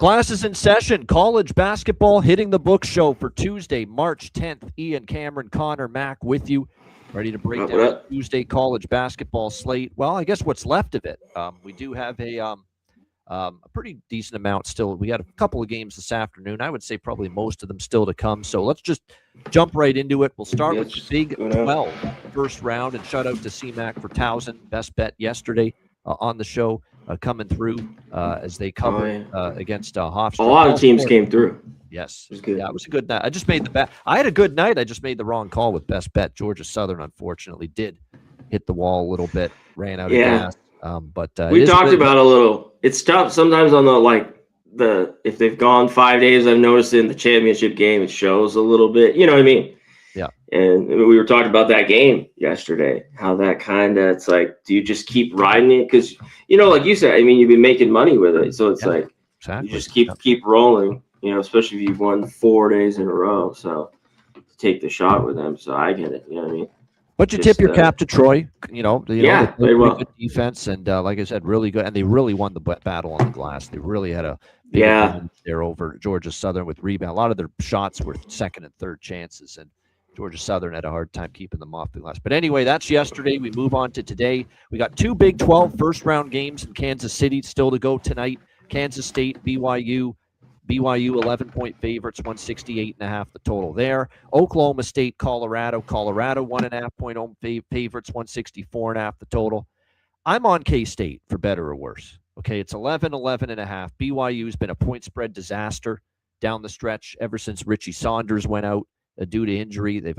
Class is in session. College basketball hitting the book show for Tuesday, March 10th. Ian, Cameron, Connor, Mac with you. Ready to break down the Tuesday college basketball slate. Well, I guess what's left of it. We do have a pretty decent amount still. We had a couple of games this afternoon. I would say probably most of them still to come. So let's just jump right into it. We'll start with the Big 12 first round, and shout out to CMAC for Towson. Best bet yesterday on the show. Coming through as they covered against Hofstra. A lot of teams came through. Yes. It was good. Yeah, it was a good night. I just made the bet. I had a good night. I just made the wrong call with best bet. Georgia Southern, unfortunately, did hit the wall a little bit, ran out of gas. But we talked about a little. It's tough sometimes on the if they've gone 5 days. I've noticed in the championship game it shows a little bit. You know what I mean? Yeah. And we were talking about that game yesterday. How that kind of it's like, do you just keep riding it? Because like you said, I mean, you've been making money with it, so it's you just keep rolling. Especially if you've won 4 days in a row. So take the shot with them. So I get it. You know what I mean? But you tip your cap to Troy. They played well. Good defense, and like I said, really good. And they really won the battle on the glass. They really had a big advantage there over Georgia Southern with rebound. A lot of their shots were second and third chances, and Georgia Southern had a hard time keeping them off the glass. But anyway, that's yesterday. We move on to today. We got 2 Big 12 first-round games in Kansas City still to go tonight. Kansas State, BYU. BYU 11-point favorites, 168.5 the total there. Oklahoma State, Colorado. Colorado 1.5-point home favorites, 164.5 the total. I'm on K-State for better or worse. Okay, it's 11.5. BYU's been a point spread disaster down the stretch ever since Richie Saunders went out due to injury. They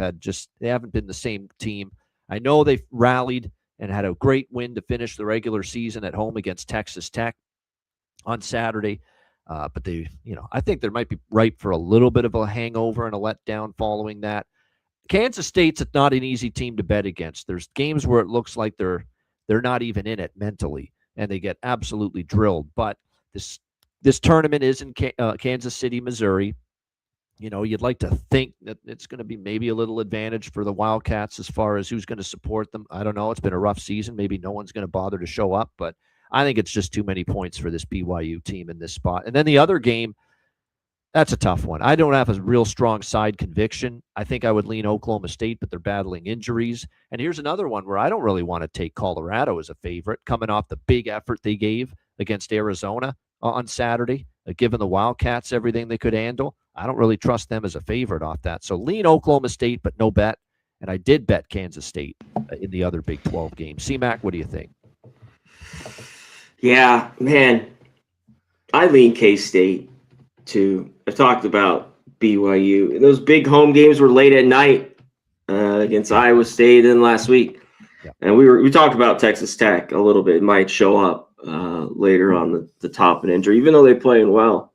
haven't been the same team. I know they've rallied and had a great win to finish the regular season at home against Texas Tech on Saturday. But I think there might be ripe for a little bit of a hangover and a letdown following that. Kansas State's not an easy team to bet against. There's games where it looks like they're not even in it mentally, and they get absolutely drilled. But this tournament is in Kansas City, Missouri. You'd like to think that it's going to be maybe a little advantage for the Wildcats as far as who's going to support them. I don't know. It's been a rough season. Maybe no one's going to bother to show up, but I think it's just too many points for this BYU team in this spot. And then the other game, that's a tough one. I don't have a real strong side conviction. I think I would lean Oklahoma State, but they're battling injuries. And here's another one where I don't really want to take Colorado as a favorite, coming off the big effort they gave against Arizona on Saturday, given the Wildcats everything they could handle. I don't really trust them as a favorite off that. So lean Oklahoma State, but no bet. And I did bet Kansas State in the other Big 12 game. C-Mac, what do you think? Yeah, man, I lean K-State too. I talked about BYU. And those big home games were late at night against Iowa State and last week. Yeah. And we talked about Texas Tech a little bit. It might show up later on the top and injury, even though they're playing well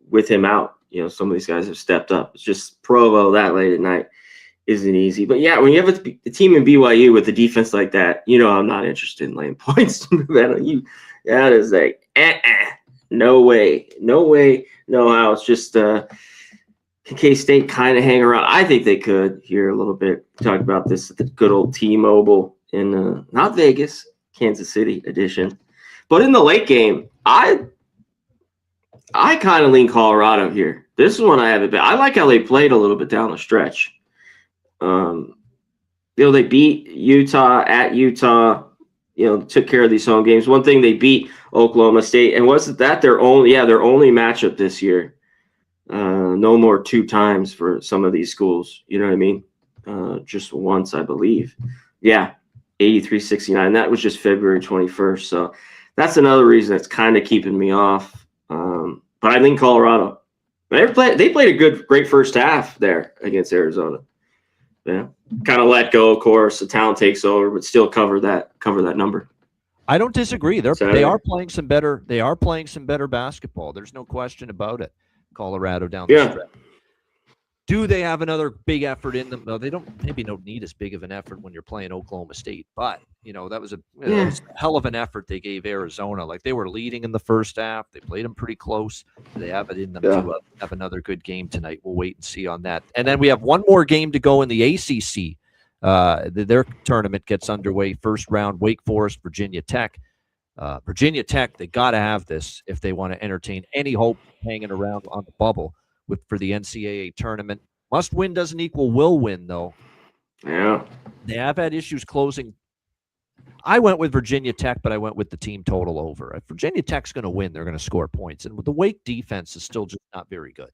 with him out. Some of these guys have stepped up. It's just Provo that late at night isn't easy. But yeah, when you have a team in BYU with a defense like that, I'm not interested in laying points to bet on you. That is like, no way, no how. It's just K-State kind of hang around. I think they could here a little bit. Talk about this at the good old T-Mobile in not Vegas, Kansas City edition. But in the late game, I kind of lean Colorado here. This is one I haven't bet. I like how they played a little bit down the stretch. They beat Utah at Utah, took care of these home games. One thing, they beat Oklahoma State, and wasn't that their only matchup this year? No more 2 times for some of these schools. You know what I mean? Just once, I believe. Yeah, 83-69. That was just February 21st. So that's another reason that's kind of keeping me off. But I think Colorado. They played a great first half there against Arizona. Yeah, kind of let go. Of course, the talent takes over, but still cover that number. I don't disagree. They are playing some better. They are playing some better basketball. There's no question about it. Colorado down the stretch. Do they have another big effort in them? No, they don't need as big of an effort when you're playing Oklahoma State. But, that was a hell of an effort they gave Arizona. Like, they were leading in the first half. They played them pretty close. They have it in them to have another good game tonight. We'll wait and see on that. And then we have one more game to go in the ACC. Their tournament gets underway. First round, Wake Forest, Virginia Tech. Virginia Tech, they got to have this if they want to entertain any hope hanging around on the bubble for the NCAA tournament. Must win doesn't equal will win, though. Yeah. They have had issues closing. I went with Virginia Tech, but I went with the team total over. If Virginia Tech's going to win, they're going to score points. And the Wake defense is still just not very good.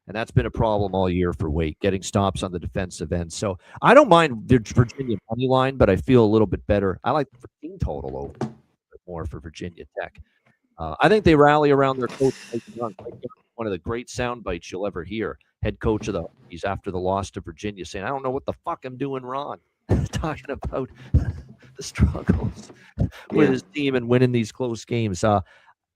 And that's been a problem all year for Wake, getting stops on the defensive end. So I don't mind the Virginia money line, but I feel a little bit better. I like the team total over more for Virginia Tech. I think they rally around their coach. One of the great sound bites you'll ever hear. Head coach of the Hokies after the loss to Virginia saying, I don't know what the fuck I'm doing wrong. Talking about the struggles with his team and winning these close games.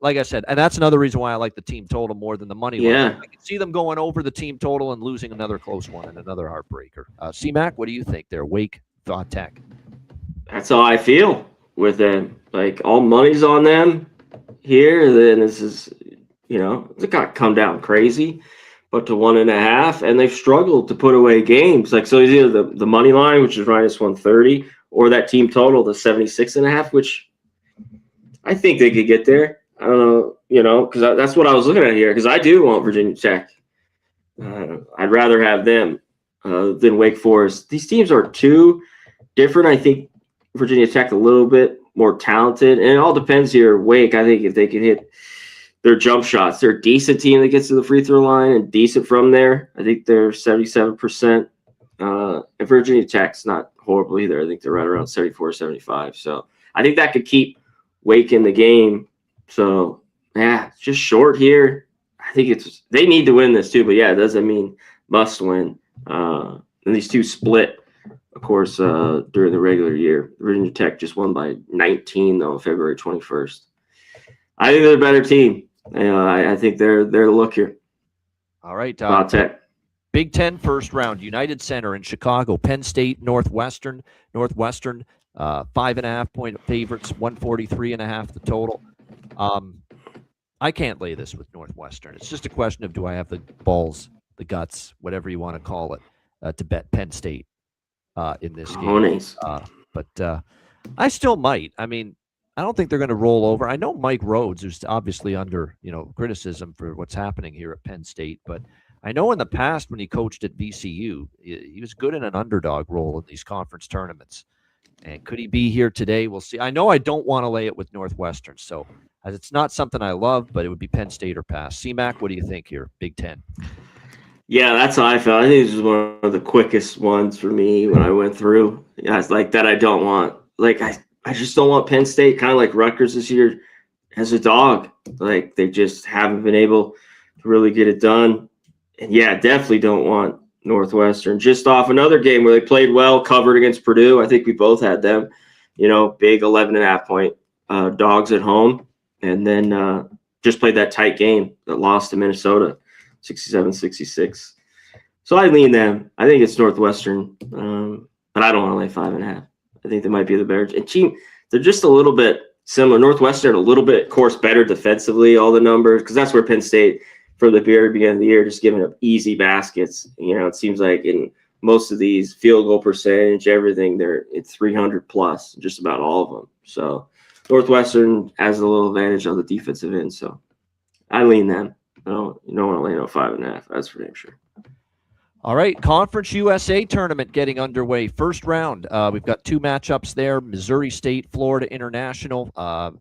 Like I said, and that's another reason why I like the team total more than the money line. I can see them going over the team total and losing another close one and another heartbreaker. C-Mac, what do you think there? Wake, Tech. That's how I feel with them. Like, all money's on them here. Then this is, it got come down crazy, but to 1.5, and they've struggled to put away games. Like, so it's either the money line, which is minus 130, or that team total, the 76.5, which I think they could get there. I don't know, because that's what I was looking at here, because I do want Virginia Tech. I'd rather have them than Wake Forest. These teams are too different. I think Virginia Tech a little bit more talented, and it all depends here. Wake, I think if they can hit their jump shots, they're a decent team that gets to the free throw line and decent from there. I think they're 77%. And Virginia Tech's not horrible either. I think they're right around 74, 75. So I think that could keep Wake in the game. So, yeah, it's just short here. I think they need to win this too, but yeah, it doesn't mean must win. And these two split, of course, during the regular year. Virginia Tech just won by 19 though, February 21st. I think they're a better team. I think they're the look here. All right, Tech. Big Ten first round, United Center in Chicago, Penn State, Northwestern, 5.5 point favorites, 143.5 the total. I can't lay this with Northwestern. It's just a question of, do I have the balls, the guts, whatever you want to call it, to bet Penn State in this game. But I still might. I mean, I don't think they're going to roll over. I know Mike Rhodes, who's obviously under criticism for what's happening here at Penn State, but I know in the past when he coached at VCU, he was good in an underdog role in these conference tournaments. And could he be here today? We'll see. I know I don't want to lay it with Northwestern, so it's not something I love, but it would be Penn State or pass. C-Mac, what do you think here? Big Ten. Yeah, that's how I felt. I think this is one of the quickest ones for me when I went through. Yeah, it's like that I don't want. Like, I just don't want Penn State, kind of like Rutgers this year, as a dog. Like, they just haven't been able to really get it done. And, yeah, definitely don't want Northwestern. Just off another game where they played well, covered against Purdue. I think we both had them, big 11.5 point dogs at home. And then just played that tight game that lost to Minnesota, 67-66. So I lean them. I think it's Northwestern, but I don't want to lay 5.5. I think they might be the better team. They're just a little bit similar. Northwestern a little bit, of course, better defensively, all the numbers, because that's where Penn State, from the very beginning of the year, just giving up easy baskets. It seems like in most of these field goal percentage, everything, it's 300 plus, just about all of them. So Northwestern has a little advantage on the defensive end. So I lean them. I don't want to lay 5.5. That's for damn sure. All right, Conference USA tournament getting underway. First round, we've got two matchups there. Missouri State, Florida International.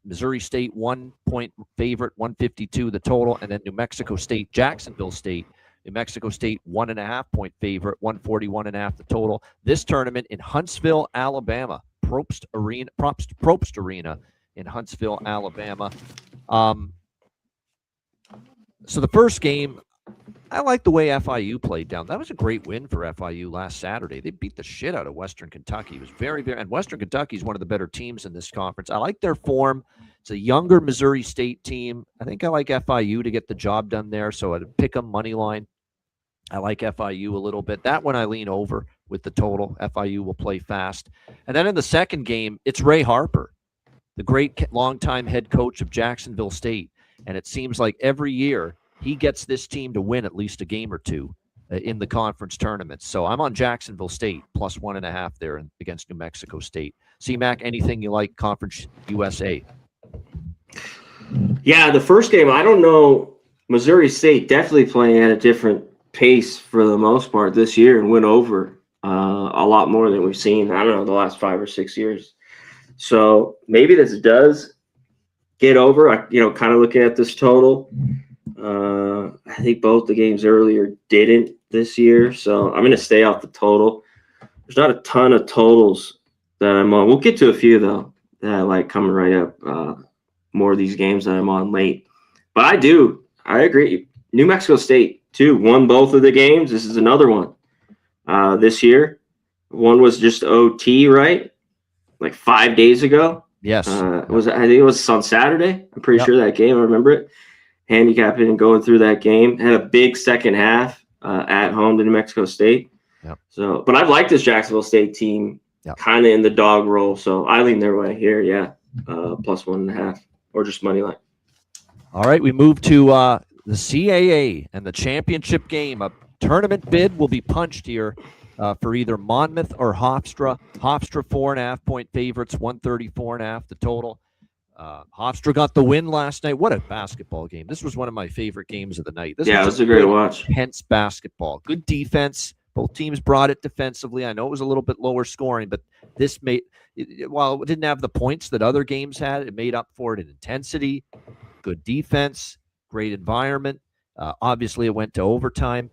Missouri State 1 point favorite, 152 the total. And then New Mexico State, Jacksonville State. New Mexico State 1.5 point favorite, 141.5 the total. This tournament in Huntsville, Alabama. Probst Arena in Huntsville, Alabama. So the first game, I like the way FIU played down. That was a great win for FIU last Saturday. They beat the shit out of Western Kentucky. It was very, very, and Western Kentucky is one of the better teams in this conference. I like their form. It's a younger Missouri State team. I think I like FIU to get the job done there. So I'd pick them money line. I like FIU a little bit. That one I lean over with the total. FIU will play fast. And then in the second game, it's Ray Harper, the great longtime head coach of Jacksonville State. And it seems like every year he gets this team to win at least a game or two in the conference tournament. So I'm on Jacksonville State plus 1.5 there against New Mexico State. C-Mac, anything you like Conference USA? Yeah, the first game, I don't know. Missouri State definitely playing at a different pace for the most part this year and went over a lot more than we've seen, I don't know, the last 5 or 6 years. So maybe this does get over. Kind of looking at this total. I think both the games earlier didn't this year. So I'm going to stay off the total. There's not a ton of totals that I'm on. We'll get to a few, though, that I like coming right up. More of these games that I'm on late. But I agree. New Mexico State, too, won both of the games. This is another one this year. One was just OT, right? Like 5 days ago. Yes. I think it was on Saturday. I'm pretty sure that game. I remember it. Handicapping and going through that game. Had a big second half at home to New Mexico State. Yep. So, but I've liked this Jacksonville State team kind of in the dog role. So I lean their way here. Yeah. Plus 1.5 or just money line. All right. We move to the CAA and the championship game. A tournament bid will be punched here for either Monmouth or Hofstra. Hofstra 4.5-point favorites, 134.5 the total. Hofstra got the win last night. What a basketball game. This was one of my favorite games of the night. This was a great watch. Intense basketball. Good defense. Both teams brought it defensively. I know it was a little bit lower scoring, but this while it didn't have the points that other games had, it made up for it in intensity. Good defense, great environment. Obviously, it went to overtime.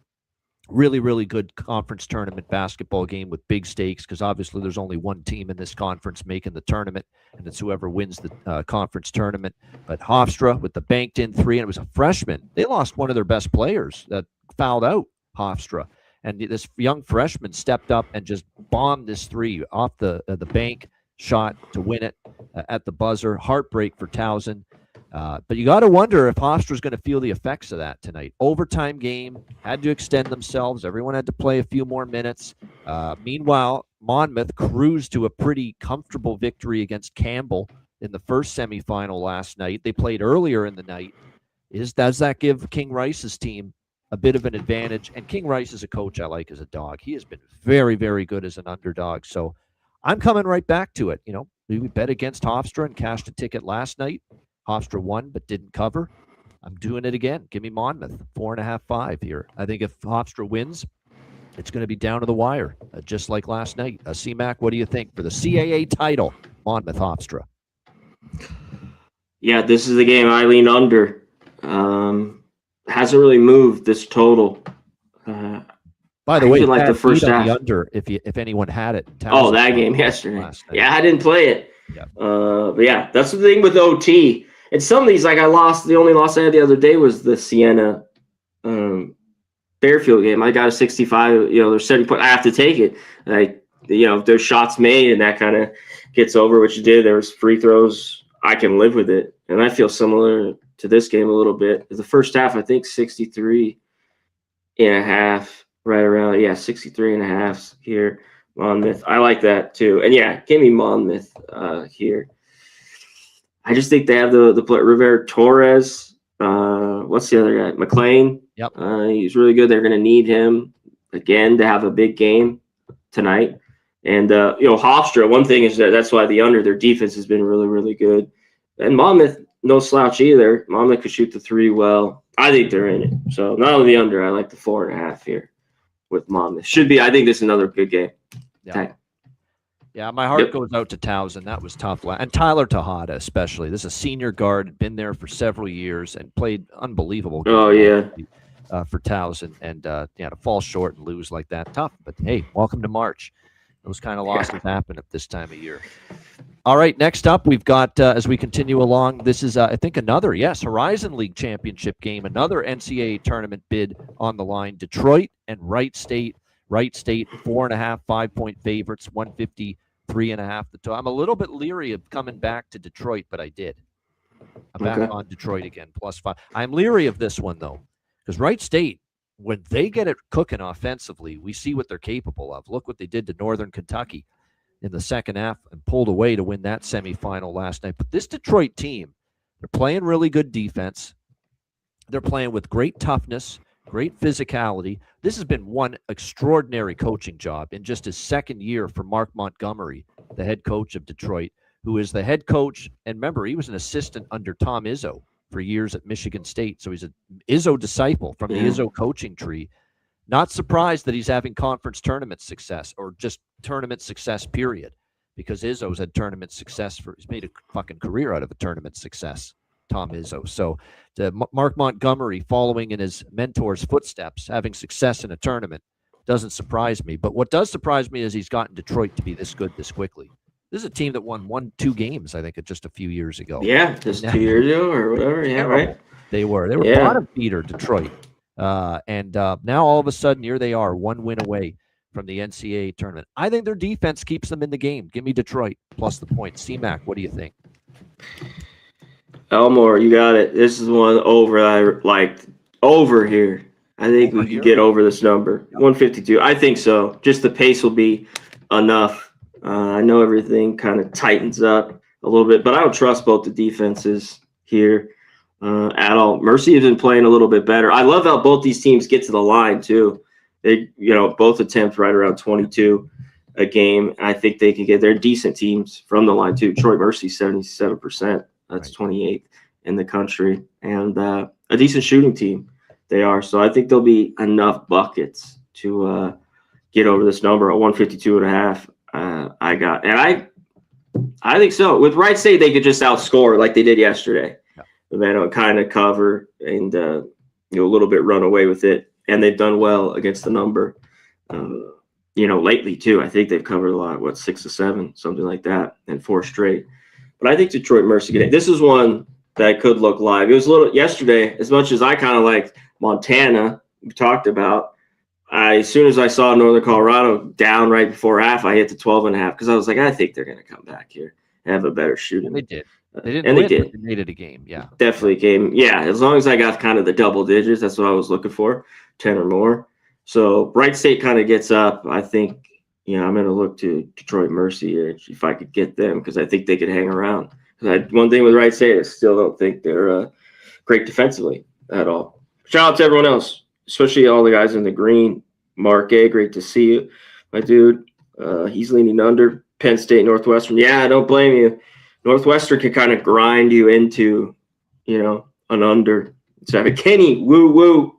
Really, really good conference tournament basketball game with big stakes because obviously there's only one team in this conference making the tournament, and it's whoever wins the conference tournament. But Hofstra with the banked-in three, and it was a freshman. They lost one of their best players that fouled out Hofstra. And this young freshman stepped up and just bombed this three off the bank shot to win it at the buzzer. Heartbreak for Towson. But you got to wonder if Hofstra's going to feel the effects of that tonight. Overtime game, had to extend themselves. Everyone had to play a few more minutes. Meanwhile, Monmouth cruised to a pretty comfortable victory against Campbell in the first semifinal last night. They played earlier in the night. Does that give King Rice's team a bit of an advantage? And King Rice is a coach I like as a dog. He has been very, very good as an underdog. So I'm coming right back to it. We bet against Hofstra and cashed a ticket last night. Hofstra won but didn't cover. I'm doing it again. Give me Monmouth, 4.5, 5 here. I think if Hofstra wins, it's going to be down to the wire, just like last night. C-Mac, what do you think for the CAA title, Monmouth Hofstra? Yeah, this is the game I lean under. Hasn't really moved this total. By the way, like the first half. The under, if anyone had it. That game yesterday. Yeah, I didn't play it. Yeah. But yeah, that's the thing with OT. And some of these, like the only loss I had the other day was the Siena Fairfield game. I got a 65, there's 70 points. I have to take it. If there's shots made and that kind of gets over, which it did, there was free throws, I can live with it. And I feel similar to this game a little bit. The first half, I think 63.5, right around, 63.5 here. Monmouth. I like that too. And give me Monmouth here. I just think they have the player Rivera Torres. What's the other guy? McLean. Yep. He's really good. They're going to need him again to have a big game tonight. And Hofstra. One thing is that's why their defense has been really, really good. And Monmouth, no slouch either. Monmouth could shoot the three well. I think they're in it. So not only the under, I like the 4.5 here with Monmouth. I think this is another good game. Yeah. Yeah, my heart goes out to Towson. That was tough. And Tyler Tejada, especially. This is a senior guard, been there for several years and played unbelievable. For Towson. And to fall short and lose like that, tough. But hey, welcome to March. Those kind of losses happen at this time of year. All right, next up, we've got, as we continue along, this is, I think, another, Horizon League championship game, another NCAA tournament bid on the line. Detroit and Wright State. Wright State, 4.5, 5-point favorites, 153.5. I'm a little bit leery of coming back to Detroit, but I did. I'm back on Detroit again, +5. I'm leery of this one, though, because Wright State, when they get it cooking offensively, we see what they're capable of. Look what they did to Northern Kentucky in the second half and pulled away to win that semifinal last night. But this Detroit team, they're playing really good defense. They're playing with great toughness, great physicality. This has been one extraordinary coaching job in just his second year for Mark Montgomery, the head coach of Detroit, who is the head coach. And remember, he was an assistant under Tom Izzo for years at Michigan State. So he's an Izzo disciple from the Izzo coaching tree. Not surprised that he's having conference tournament success or just tournament success, period, because Izzo's had tournament success he's made a fucking career out of a tournament success, Tom Izzo. So Mark Montgomery following in his mentor's footsteps, having success in a tournament, doesn't surprise me. But what does surprise me is he's gotten Detroit to be this good this quickly. This is a team that won 2 games, I think, just a few years ago. Yeah, just 2 years ago or whatever. Yeah, right. They were bottom feeder, Detroit. And now all of a sudden, here they are, 1 win away from the NCAA tournament. I think their defense keeps them in the game. Give me Detroit plus the points. C-Mac, what do you think? Elmore, you got it. This is one over I liked. Over here. I think we can get over this number. 152. I think so. Just the pace will be enough. I know everything kind of tightens up a little bit, but I don't trust both the defenses here at all. Mercy has been playing a little bit better. I love how both these teams get to the line too. They, both attempt right around 22 a game. I think they can get their decent teams from the line too. Troy Mercy 77%. That's 28th in the country, and a decent shooting team they are. So I think there'll be enough buckets to get over this number at 152.5. I got, and I think so. With Wright State, they could just outscore like they did yesterday. Yeah. They kind of cover and a little bit run away with it, and they've done well against the number. Lately too. I think they've covered a lot. 6 or 7, something like that, and 4 straight. But I think Detroit Mercy. This is one that could look live. It was a little yesterday. As much as I kind of liked Montana, we talked about. As soon as I saw Northern Colorado down right before half, I hit the 12.5 because I was like, I think they're going to come back here and have a better shooting. They did. They didn't win, but they made it a game. Yeah, definitely a game. Yeah, as long as I got kind of the double digits, that's what I was looking for, 10 or more. So Wright State kind of gets up. I think, I'm going to look to Detroit Mercy if I could get them because I think they could hang around. One thing with Wright State, I still don't think they're great defensively at all. Shout out to everyone else, especially all the guys in the green. Mark A., great to see you, my dude. He's leaning under. Penn State, Northwestern. Yeah, I don't blame you. Northwestern can kind of grind you into, an under. So have a Kenny, woo.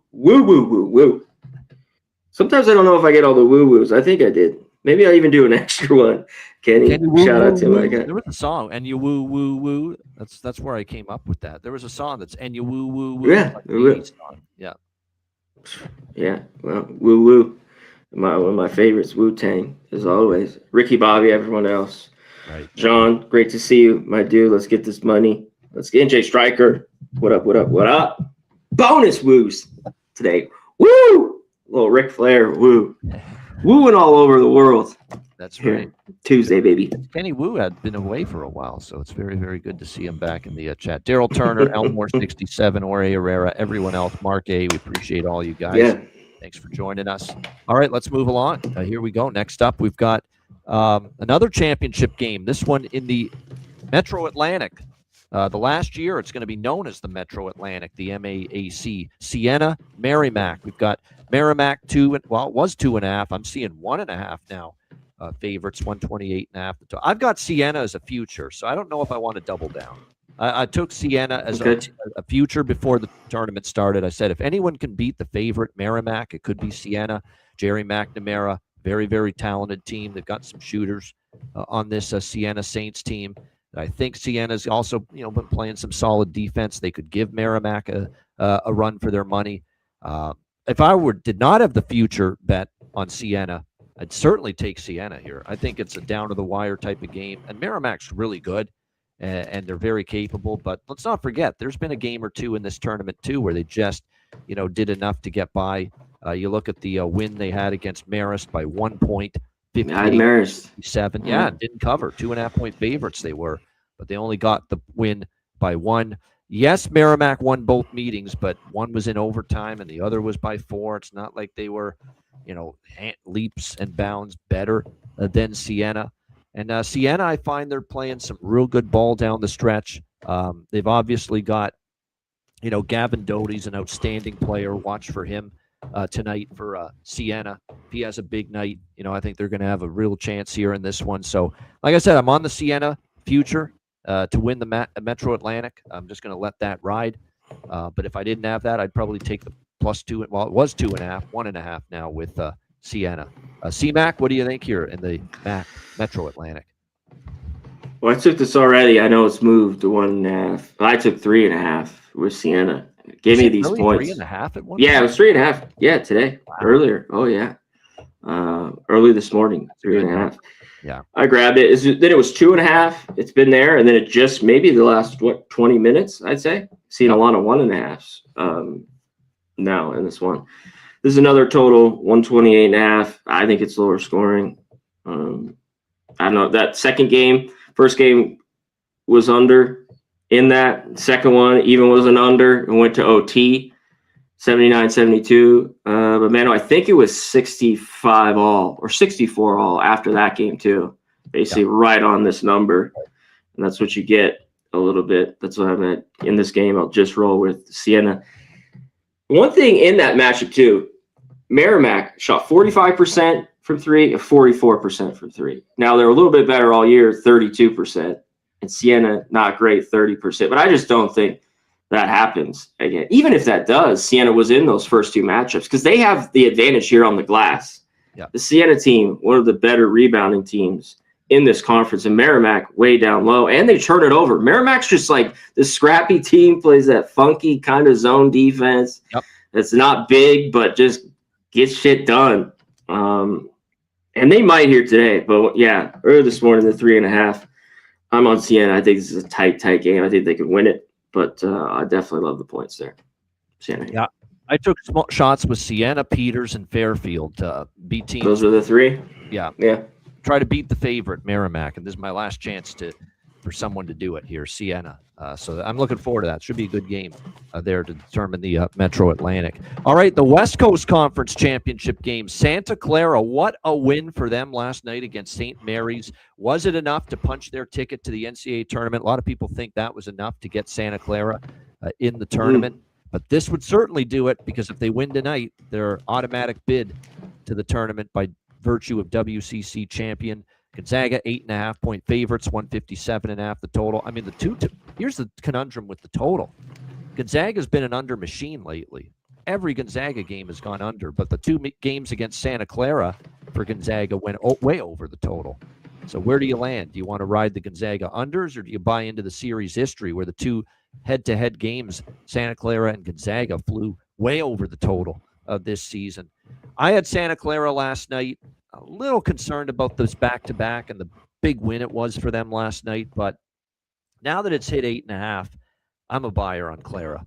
Sometimes I don't know if I get all the woo-woos. I think I did. Maybe I'll even do an extra one. Kenny shout out to him. There was a song, and you woo, woo, woo. That's where I came up with that. There was a song that's, and you woo, woo, woo. Yeah. Yeah. Yeah, well, woo. One of my favorites, Wu-Tang, as always. Ricky Bobby, everyone else. Right. John, great to see you, my dude. Let's get this money. Let's get NJ Striker. What up? Bonus woos today. Woo! Little Ric Flair, woo. Wooing all over the world. That's right. Tuesday, baby. Kenny Wu had been away for a while, so it's very, very good to see him back in the chat. Daryl Turner, Elmore 67, Ore Herrera, everyone else, Mark A. We appreciate all you guys. Yeah. Thanks for joining us. All right, let's move along. Here we go. Next up, we've got another championship game. This one in the Metro Atlantic. The last year, it's going to be known as the Metro Atlantic, the MAAC. Siena, Merrimack. We've got Merrimack it was 2.5. I'm seeing 1.5 now. Favorites 128.5. I've got Siena as a future, so I don't know if I want to double down. I took Siena as a future before the tournament started. I said if anyone can beat the favorite Merrimack, it could be Siena. Jerry McNamara, very, very talented team. They've got some shooters on this Siena Saints team. I think Siena's also been playing some solid defense. They could give Merrimack a run for their money. If I did not have the future bet on Siena, I'd certainly take Siena here. I think it's a down-to-the-wire type of game. And Merrimack's really good, and they're very capable. But let's not forget, there's been a game or two in this tournament, too, where they just, did enough to get by. You look at the win they had against Marist by 1 point, 58-7. Yeah, didn't cover. 2.5-point favorites they were, but they only got the win by 1. Yes, Merrimack won both meetings, but one was in overtime and the other was by 4. It's not like they were leaps and bounds better than Siena. And Siena, I find they're playing some real good ball down the stretch. They've obviously got, Gavin Doty's an outstanding player. Watch for him tonight for Siena. If he has a big night, I think they're going to have a real chance here in this one. So, like I said, I'm on the Siena future to win the Metro Atlantic. I'm just going to let that ride. But if I didn't have that, I'd probably take the +2. Well, it was 2.5, 1.5 now with Siena. CMAC, what do you think here in the Metro Atlantic? Well, I took this already. I know it's moved to 1.5. I took 3.5 with Siena. Give me these really points. 3.5 at one Yeah, point? it was 3.5. Yeah, today. Wow. Earlier. Oh, yeah. Early this morning, 3.5. Yeah. I grabbed it. Then it was 2.5. It's been there. And then it just maybe the last, 20 minutes, I'd say. Seen a lot of 1.5s now in this one. This is another total, 128.5. I think it's lower scoring. I don't know. That second game, first game was under in that. Second one even was an under and went to OT, 79-72. But, man, I think it was 65 all or 64 all after that game, too. Basically right on this number. And that's what you get a little bit. That's what I meant in this game. I'll just roll with Siena. One thing in that matchup, too, Merrimack shot 45% from 3 and 44% from 3. Now, they're a little bit better all year, 32%. And Siena, not great, 30%. But I just don't think that happens again. Even if that does, Siena was in those first two matchups because they have the advantage here on the glass. Yeah. The Siena team, one of the better rebounding teams in this conference, and Merrimack way down low, and they turn it over. Merrimack's just like this scrappy team, plays that funky kind of zone defense. Yep. That's not big, but just gets shit done. And they might here today, but yeah, early this morning, the 3.5. I'm on Siena. I think this is a tight game. I think they could win it, but I definitely love the points there. Siena. Yeah, I took small shots with Siena, Peters, and Fairfield to beat teams. Those are the three? Yeah. Yeah. Try to beat the favorite, Merrimack, and this is my last chance for someone to do it here, Siena. So I'm looking forward to that. Should be a good game there to determine the Metro Atlantic. All right, the West Coast Conference Championship game. Santa Clara, what a win for them last night against St. Mary's. Was it enough to punch their ticket to the NCAA tournament? A lot of people think that was enough to get Santa Clara in the tournament. But this would certainly do it because if they win tonight, their automatic bid to the tournament by virtue of WCC champion. Gonzaga, 8.5-point favorites, 157.5 the total. I mean, here's the conundrum with the total. Gonzaga's been an under machine lately. Every Gonzaga game has gone under, but the two games against Santa Clara for Gonzaga went way over the total. So where do you land? Do you want to ride the Gonzaga unders, or do you buy into the series history where the two head-to-head games, Santa Clara and Gonzaga, flew way over the total of this season? I had Santa Clara last night. A little concerned about this back-to-back and the big win it was for them last night, but now that it's hit 8.5, I'm a buyer on Clara.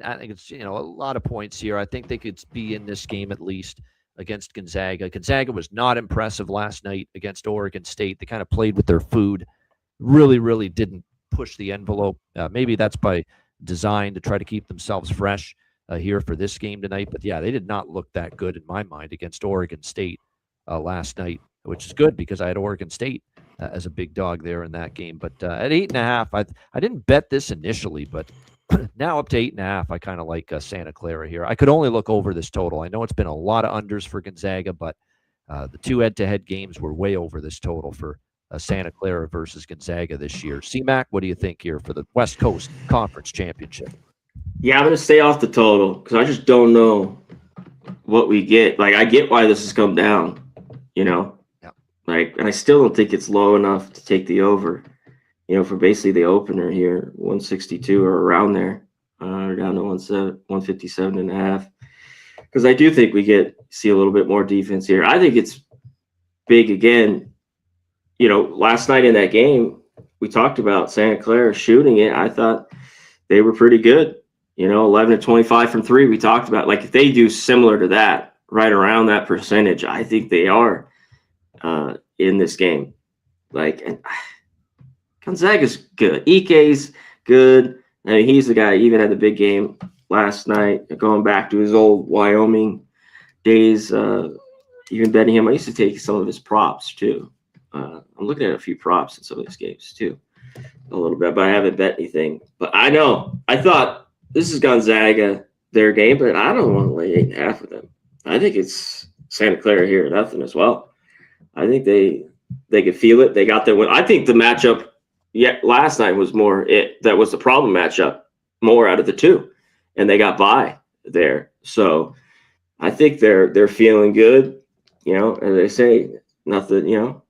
I think it's, a lot of points here. I think they could be in this game at least against Gonzaga. Gonzaga was not impressive last night against Oregon State. They kind of played with their food. Really, really didn't push the envelope. Maybe that's by design to try to keep themselves fresh here for this game tonight. But yeah, they did not look that good in my mind against Oregon State last night, which is good because I had Oregon State as a big dog there in that game. But at 8.5, I didn't bet this initially, but now up to 8.5, I kind of like Santa Clara here. I could only look over this total. I know it's been a lot of unders for Gonzaga, but the two head-to-head games were way over this total for Santa Clara versus Gonzaga this year. CMAC, what do you think here for the West Coast Conference Championship? Yeah, I'm going to stay off the total because I just don't know what we get. Like, I get why this has come down, Yeah. Like, and I still don't think it's low enough to take the over, for basically the opener here, 162 or around there, down to 157.5. Because I do think we see a little bit more defense here. I think it's big again. Last night in that game, we talked about Santa Clara shooting it. I thought they were pretty good. 11-25 from 3. We talked about, like, if they do similar to that, right around that percentage, I think they are in this game. Like, and Gonzaga's good. Ike's good. I mean, he's the guy who even had the big game last night, going back to his old Wyoming days, even betting him. I used to take some of his props, too. I'm looking at a few props in some of these games, too, a little bit, but I haven't bet anything. But I know. I thought this is Gonzaga, their game, but I don't want to lay 8.5 with them. I think it's Santa Clara here, nothing as well. I think they could feel it. They got their win. I think the matchup last night was more that was the problem matchup, more out of the two, and they got by there. So I think they're feeling good. As they say, nothing.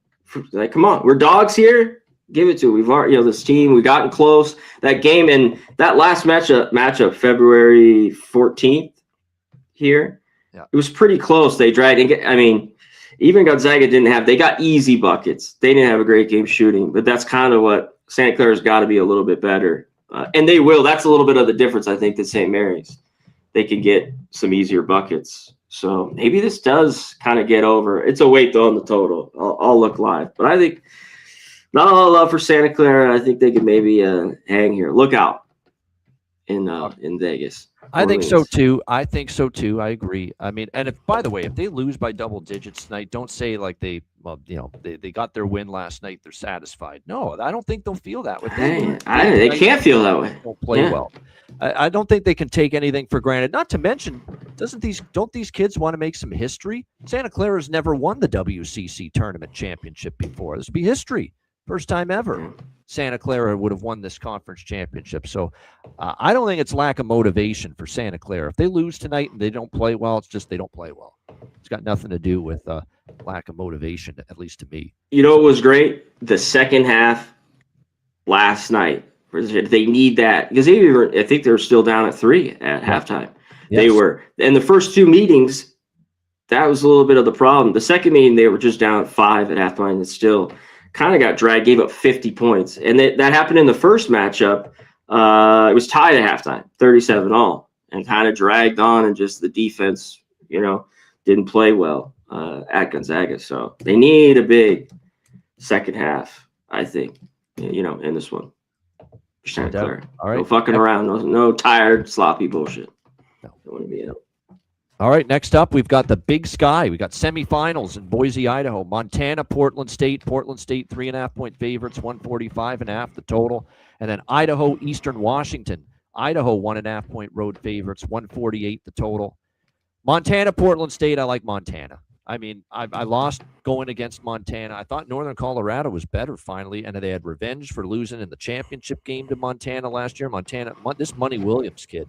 Like, come on, we're dogs here. Give it to we've already this team. We've gotten close. That game and that last matchup February 14th here. Yeah. It was pretty close. They dragged. Even Gonzaga they got easy buckets. They didn't have a great game shooting, but that's kind of what Santa Clara's got to be a little bit better. And they will. That's a little bit of the difference, I think, that St. Mary's. They can get some easier buckets. So maybe this does kind of get over. It's a weight, though, on the total. I'll look live. But I think not a lot of love for Santa Clara. I think they could maybe hang here. Look out in Vegas. I think so too. I agree. I mean, and by the way, if they lose by double digits tonight, don't say like they got their win last night. They're satisfied. No, I don't think they'll feel that way. They can't feel that way. Don't play well. I don't think they can take anything for granted. Not to mention, don't these kids want to make some history? Santa Clara's never won the WCC tournament championship before. This would be history. First time ever Santa Clara would have won this conference championship. So I don't think it's lack of motivation for Santa Clara. If they lose tonight and they don't play well, it's just they don't play well. It's got nothing to do with lack of motivation, at least to me. It was great? The second half last night. They need that because I think they were still down at 3 at halftime. Yes. They were. And the first two meetings, that was a little bit of the problem. The second meeting, they were just down at 5 at halftime and still kind of got dragged, gave up 50 points. And that happened in the first matchup. It was tied at halftime, 37-all, and kind of dragged on, and just the defense, didn't play well at Gonzaga. So they need a big second half, I think, in this one. Santa Clara. All right. No fucking around. No tired, sloppy bullshit. No. Don't want to be in it. All right, next up, we've got the Big Sky. We got semifinals in Boise, Idaho. Montana, Portland State. Portland State, 3.5-point favorites, 145.5 the total. And then Idaho, Eastern Washington. Idaho, 1.5-point road favorites, 148 the total. Montana, Portland State, I like Montana. I mean, I lost going against Montana. I thought Northern Colorado was better finally, and they had revenge for losing in the championship game to Montana last year. This Money Williams kid.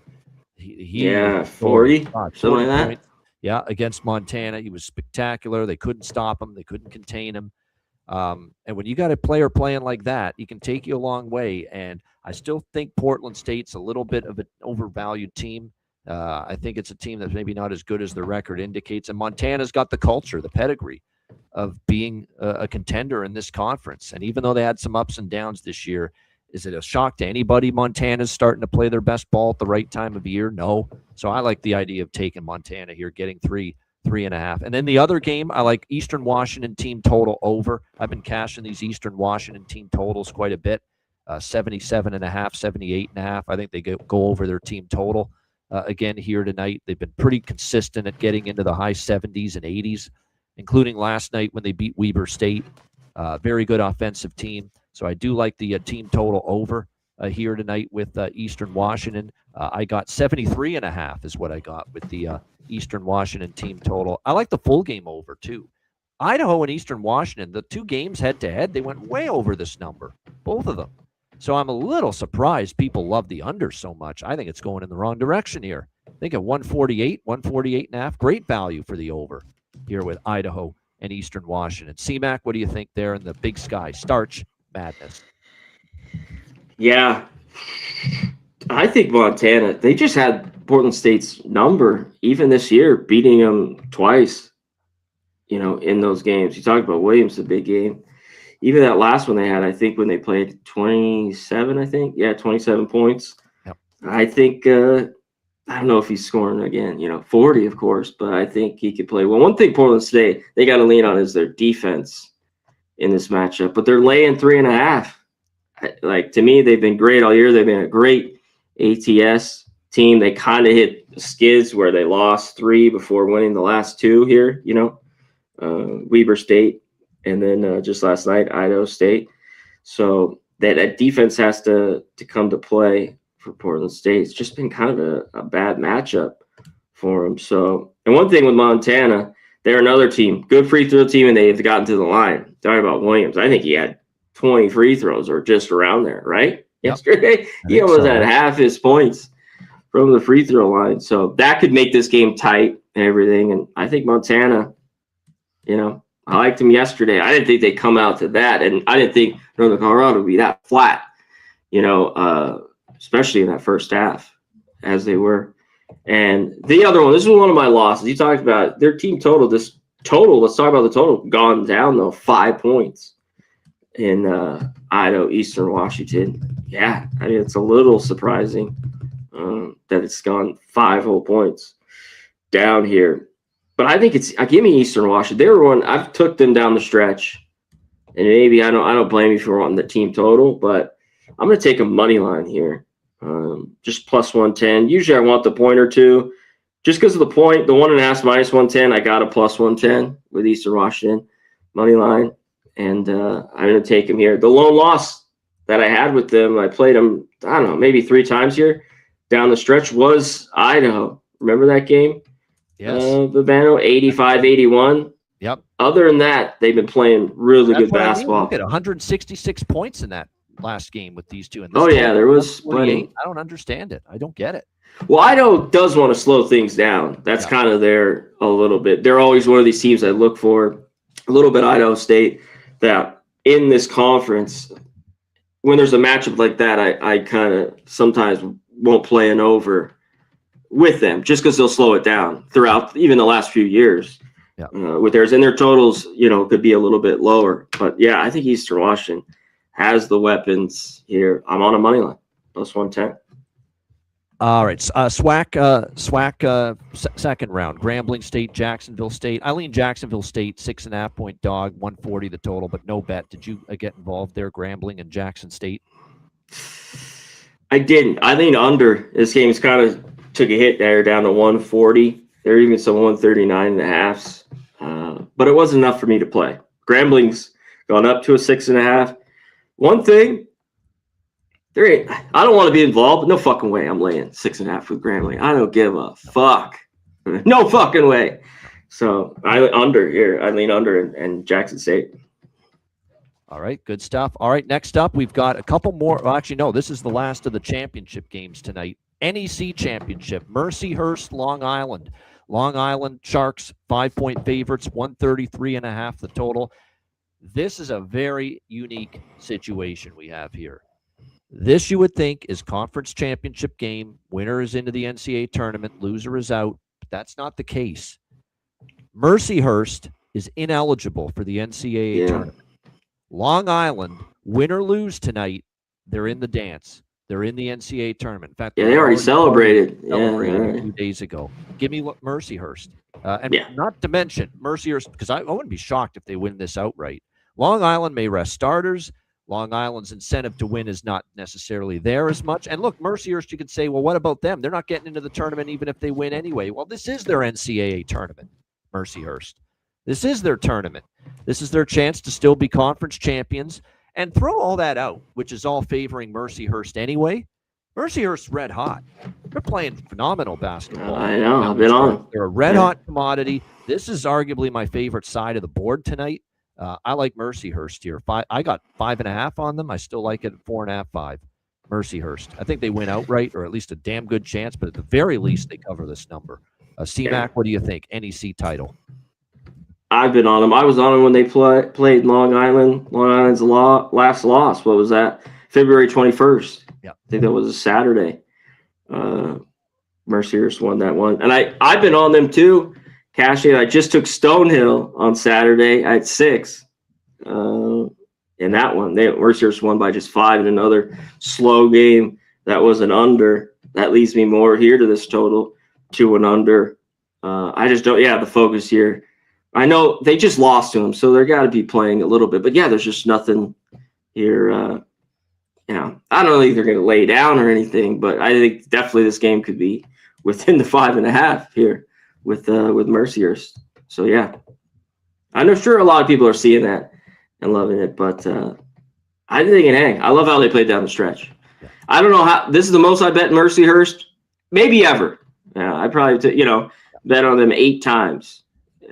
He 40, something like that. Points. Yeah, against Montana. He was spectacular. They couldn't stop him. They couldn't contain him. And when you got a player playing like that, he can take you a long way. And I still think Portland State's a little bit of an overvalued team. I think it's a team that's maybe not as good as the record indicates. And Montana's got the culture, the pedigree of being a contender in this conference. And even though they had some ups and downs this year, is it a shock to anybody Montana's starting to play their best ball at the right time of year? No. So I like the idea of taking Montana here, getting 3.5. And then the other game, I like Eastern Washington team total over. I've been cashing these Eastern Washington team totals quite a bit, 77.5, 78.5. I think they go over their team total again here tonight. They've been pretty consistent at getting into the high 70s and 80s, including last night when they beat Weber State. Very good offensive team. So I do like the team total over here tonight with Eastern Washington. I got 73.5 is what I got with the Eastern Washington team total. I like the full game over too. Idaho and Eastern Washington, the two games head-to-head, they went way over this number, both of them. So I'm a little surprised people love the under so much. I think it's going in the wrong direction here. I think at 148.5, great value for the over here with Idaho and Eastern Washington. CMAC, what do you think there in the Big Sky? Starch madness. Yeah. I think Montana, they just had Portland State's number even this year, beating them twice, in those games. You talk about Williams, the big game. Even that last one they had, I think when they played 27, 27 points. Yep. I think, I don't know if he's scoring again, 40, of course, but I think he could play well. One thing Portland State, they got to lean on is their defense in this matchup, but they're laying 3.5. Like, to me, they've been great all year. They've been a great ATS team. They kind of hit the skids where they lost 3 before winning the last 2 here, Weber State, and then just last night, Idaho State. So that defense has to come to play for Portland State. It's just been kind of a bad matchup for them. So, and one thing with Montana, they're another team, good free throw team, and they've gotten to the line. Talking about Williams, I think he had 20 free throws or just around there, right? Yep. Yesterday, he almost had half his points from the free throw line. So that could make this game tight and everything. And I think Montana, I liked them yesterday. I didn't think they'd come out to that. And I didn't think Northern Colorado would be that flat, especially in that first half as they were. And the other one, this is one of my losses. You talked about their team total. Let's talk about the total. Gone down, though, 5 points in Idaho, Eastern Washington. Yeah, I mean, it's a little surprising that it's gone 5 whole points down here. But I think give me Eastern Washington. They were one. I've took them down the stretch, and maybe I don't blame you for wanting the team total, but I'm going to take a money line here, just plus 110. Usually I want the point or two, just because of the point. The 1.5 minus 110. I got a plus 110 with Eastern Washington money line, and I'm going to take them here. The lone loss that I had with them, I played them, I don't know, maybe 3 times here down the stretch, was Idaho. Remember that game? Yes. Vivano, 85-81. Yep. Other than that, they've been playing really good basketball. Look at 166 points in that last game with these two. And there was plenty. I don't understand it. I don't get it. Well, Idaho does want to slow things down. That's kind of there a little bit. They're always one of these teams I look for. A little bit Idaho State, that in this conference, when there's a matchup like that, I kind of sometimes won't play an over with them, just because they'll slow it down throughout even the last few years with theirs. And their totals, could be a little bit lower. But, yeah, I think Eastern Washington has the weapons here. I'm on a money line, plus 110. All right. SWAC second round. Grambling State, Jacksonville State. I lean Jacksonville State, 6.5-point dog, 140 the total, but no bet. Did you get involved there, Grambling and Jackson State? I didn't. I leaned under. This game's kind of took a hit there down to 140. There are even some 139.5s. But it wasn't enough for me to play. Grambling's gone up to a 6.5. One thing, I don't want to be involved, but no fucking way I'm laying 6.5 with Grambling. I don't give a fuck. No fucking way. So I under here. I lean under and Jackson State. All right, good stuff. All right, next up, we've got a couple more. Well, actually, no, this is the last of the championship games tonight. NEC Championship, Mercyhurst, Long Island. Long Island Sharks, 5-point favorites, 133.5 the total. This is a very unique situation we have here. This, you would think, is conference championship game. Winner is into the NCAA tournament. Loser is out. But that's not the case. Mercyhurst is ineligible for the NCAA tournament. Long Island, win or lose tonight, they're in the dance. They're in the NCAA tournament. In fact, they already celebrated. A few days ago. Give me Mercyhurst. Not to mention Mercyhurst, because I wouldn't be shocked if they win this outright. Long Island may rest starters. Long Island's incentive to win is not necessarily there as much. And look, Mercyhurst, you could say, well, what about them? They're not getting into the tournament even if they win anyway. Well, this is their NCAA tournament, Mercyhurst. This is their tournament. This is their chance to still be conference champions. And throw all that out, which is all favoring Mercyhurst anyway. Mercyhurst's red hot. They're playing phenomenal basketball. I know. I've been on. They're a red hot commodity. This is arguably my favorite side of the board tonight. I like Mercyhurst here. I got 5.5 on them. I still like it at 4.5, 5. Mercyhurst. I think they win outright, or at least a damn good chance. But at the very least, they cover this number. C-Mac, what do you think? NEC title. I've been on them. I was on them when they played Long Island. Long Island's last loss. What was that? February 21st. Yeah. I think that was a Saturday. Mercyhurst won that one. And I've been on them too. Cashing. I just took Stonehill on Saturday at 6. In that one, Mercyhurst won by just 5 in another slow game. That was an under. That leads me more here to this total, 2 and under. I just don't. Yeah, the focus here. I know they just lost to him, so they're got to be playing a little bit. But, yeah, there's just nothing here. I don't think they're going to lay down or anything, but I think definitely this game could be within the 5.5 here with Mercyhurst. So, yeah, I'm sure a lot of people are seeing that and loving it, but I think they can hang. I love how they played down the stretch. Yeah. I don't know how – this is the most I bet Mercyhurst maybe ever. I probably bet on them 8 times.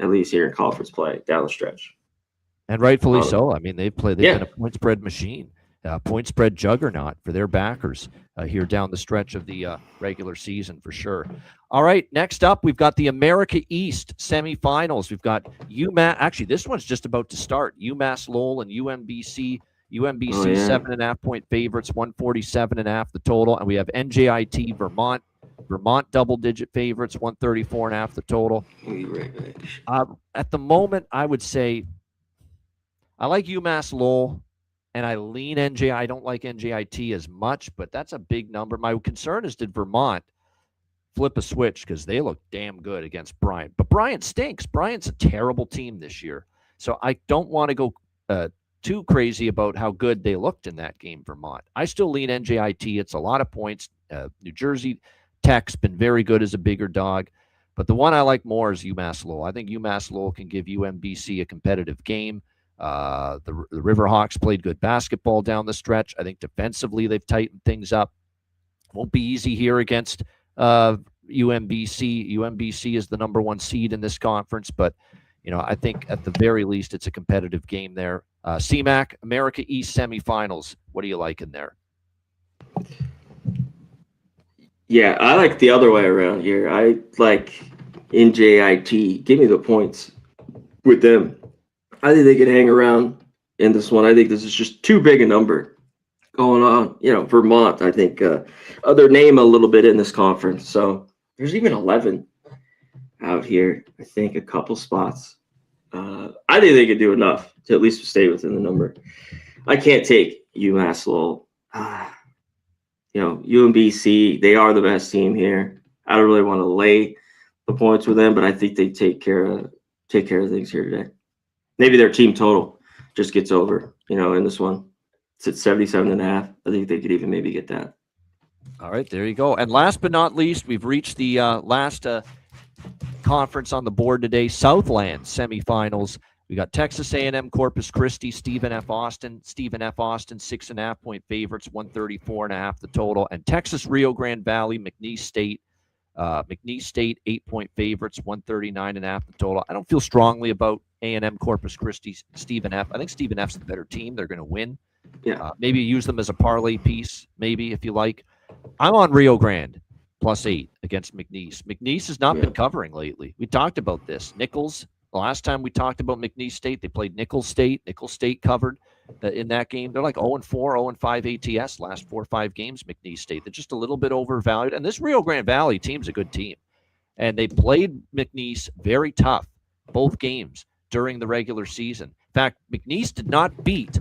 At least here in conference play down the stretch. And rightfully so. I mean, they've been a point spread machine, point spread juggernaut for their backers here down the stretch of the regular season for sure. All right, next up, we've got the America East semifinals. We've got UMass. Actually, this one's just about to start. UMass Lowell and UMBC. UMBC 7.5 point favorites, 147.5 the total. And we have NJIT Vermont. Vermont double-digit favorites, 134.5 the total. At the moment, I would say I like UMass Lowell, and I lean NJ. I don't like NJIT as much, but that's a big number. My concern is, did Vermont flip a switch, because they look damn good against Bryant. But Bryant stinks. Bryant's a terrible team this year. So I don't want to go too crazy about how good they looked in that game, Vermont. I still lean NJIT. It's a lot of points. New Jersey Tech's been very good as a bigger dog. But the one I like more is UMass Lowell. I think UMass Lowell can give UMBC a competitive game. The Riverhawks played good basketball down the stretch. I think defensively they've tightened things up. Won't be easy here against UMBC. UMBC is the number 1 seed in this conference, but I think at the very least it's a competitive game there. CMAC America East semifinals. What do you like in there? Yeah, I like the other way around here. I like NJIT. Give me the points with them. I think they can hang around in this one. I think this is just too big a number going on. Vermont, I think, other name a little bit in this conference. So there's even 11 out here. I think a couple spots. I think they could do enough to at least stay within the number. I can't take UMass Lowell. UMBC, they are the best team here. I don't really want to lay the points with them, but I think they take care of things here today. Maybe their team total just gets over, in this one. It's at 77.5. I think they could even maybe get that. All right, there you go. And last but not least, we've reached the last conference on the board today, Southland semifinals. We got Texas A&M Corpus Christi, Stephen F. Austin. Stephen F. Austin, 6.5 point favorites, 134.5 the total. And Texas Rio Grande Valley, McNeese State. McNeese State, 8 point favorites, 139.5 the total. I don't feel strongly about A&M Corpus Christi, Stephen F. I think Stephen F's the better team. They're going to win. Yeah. Maybe use them as a parlay piece, maybe, if you like. I'm on Rio Grande, +8 against McNeese. McNeese has not been covering lately. We talked about this. Nichols, the last time we talked about McNeese State, they played Nichols State. Nichols State covered in that game. They're like 0-4, 0-5 ATS last 4 or 5 games, McNeese State. They're just a little bit overvalued. And this Rio Grande Valley team's a good team. And they played McNeese very tough, both games, during the regular season. In fact, McNeese did not beat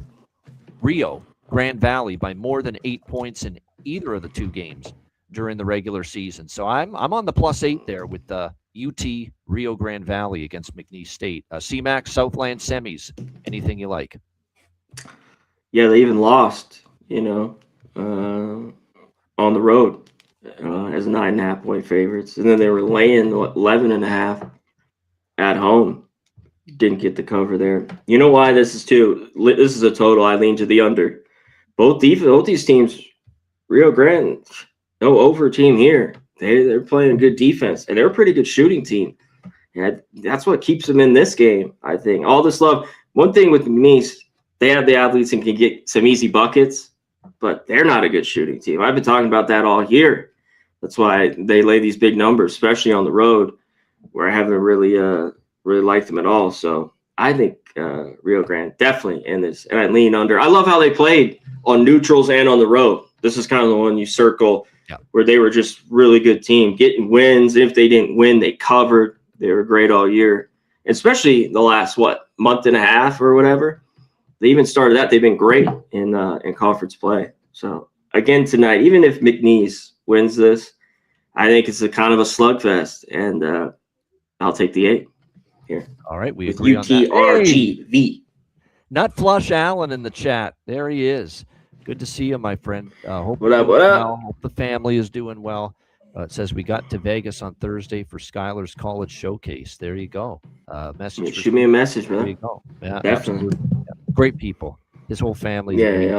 Rio Grande Valley by more than 8 points in either of the 2 games during the regular season. So I'm on the +8 there with the UT Rio Grande Valley against McNeese State. CMAC Southland semis. Anything you like? Yeah, they even lost, on the road as 9.5 point favorites. And then they were laying 11.5 at home. Didn't get the cover there. You know why this is too? This is a total. I lean to the under. Both these teams, Rio Grande, no over team here. They're playing good defense, and they're a pretty good shooting team. And that's what keeps them in this game, I think. All this love. One thing with McNeese, they have the athletes and can get some easy buckets, but they're not a good shooting team. I've been talking about that all year. That's why they lay these big numbers, especially on the road, where I haven't really liked them at all. So I think Rio Grande definitely in this, and I lean under. I love how they played on neutrals and on the road. This is kind of the one you circle where they were just really good team, getting wins. If they didn't win, they covered. They were great all year, especially the last, month and a half or whatever. They even started that. They've been great in conference play. So again tonight, even if McNeese wins this, I think it's a kind of a slugfest, and I'll take the 8 here. All right, we agree on that. UTRGV. Hey, Nut Flush Allen in the chat. There he is. Good to see you, my friend. Hope what up? Well. Hope the family is doing well. It says we got to Vegas on Thursday for Skylar's College Showcase. There you go. Message. Shoot me a message, bro. There you go. Yeah, definitely. Yeah. Great people. His whole family. Great.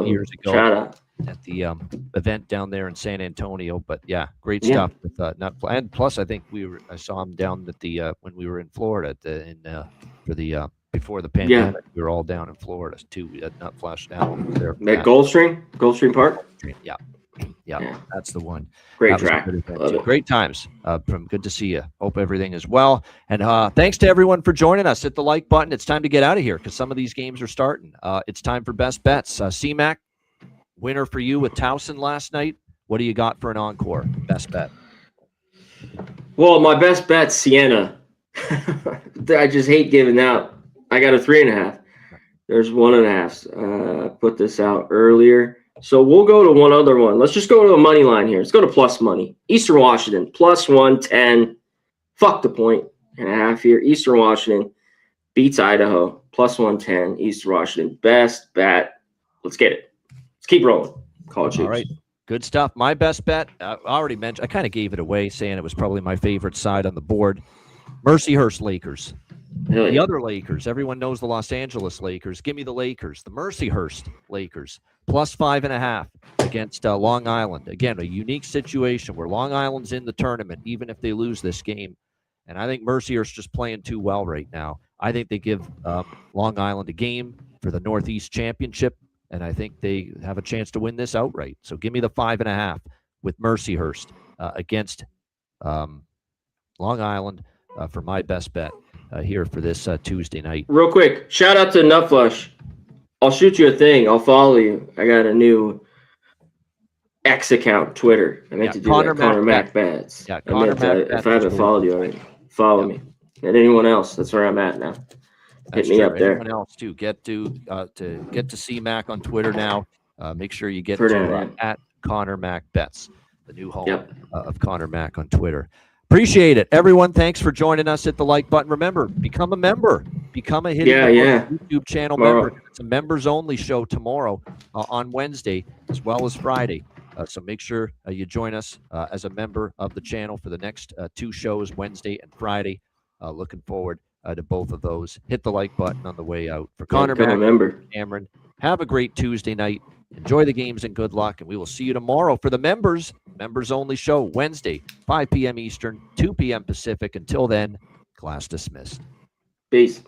Years ago. Shout out at the event down there in San Antonio. But yeah, great stuff with and plus I think I saw him down at the when we were in Florida for the before the pandemic. We were all down in Florida too. We had Nut Flash down there. At Gulfstream Park. Yeah, that's the one. Great track. Great times. Good to see you. Hope everything is well. And thanks to everyone for joining us. Hit the like button. It's time to get out of here because some of these games are starting. It's time for best bets. CMAC, winner for you with Towson last night. What do you got for an encore? Best bet. Well, my best bet's Sienna. I just hate giving out. I got a 3.5. There's 1.5. Put this out earlier. So we'll go to one other one. Let's just go to a money line here. Let's go to plus money. Eastern Washington, plus 110. Fuck the 1.5 here. Eastern Washington beats Idaho, plus 110. Eastern Washington, best bet. Let's get it. Let's keep rolling. College hoops. All right. Good stuff. My best bet, I already mentioned, I kind of gave it away saying it was probably my favorite side on the board. Mercyhurst Lakers. The other Lakers. Everyone knows the Los Angeles Lakers. Give me the Lakers. The Mercyhurst Lakers. Plus 5.5 against Long Island. Again, a unique situation where Long Island's in the tournament, even if they lose this game. And I think Mercyhurst just playing too well right now. I think they give Long Island a game for the Northeast Championship, and I think they have a chance to win this outright. So give me the 5.5 with Mercyhurst against Long Island for my best bet here for this Tuesday night. Real quick, shout out to Nutflush. I'll shoot you a thing. I'll follow you. I got a new X account, Twitter. I meant to do that. Connor Mac Bats. Yeah, Connor Mac Bats. If I haven't followed you already, follow me. And anyone else, that's where I'm at now. Hit me up there. Anyone else too? Get to see Mac on Twitter now. Make sure you get to at Connor Mac Bets, the new home of Connor Mac on Twitter. Appreciate it, everyone. Thanks for joining us. Hit the like button. Remember, become a member. Become a YouTube channel member. It's a members only show tomorrow on Wednesday as well as Friday. So make sure you join us as a member of the channel for the next 2 shows, Wednesday and Friday. Looking forward to both of those. Hit the like button on the way out. For Connor, Cameron, have a great Tuesday night. Enjoy the games and good luck. And we will see you tomorrow for the members only show, Wednesday, 5 p.m. Eastern, 2 p.m. Pacific. Until then, class dismissed. Peace.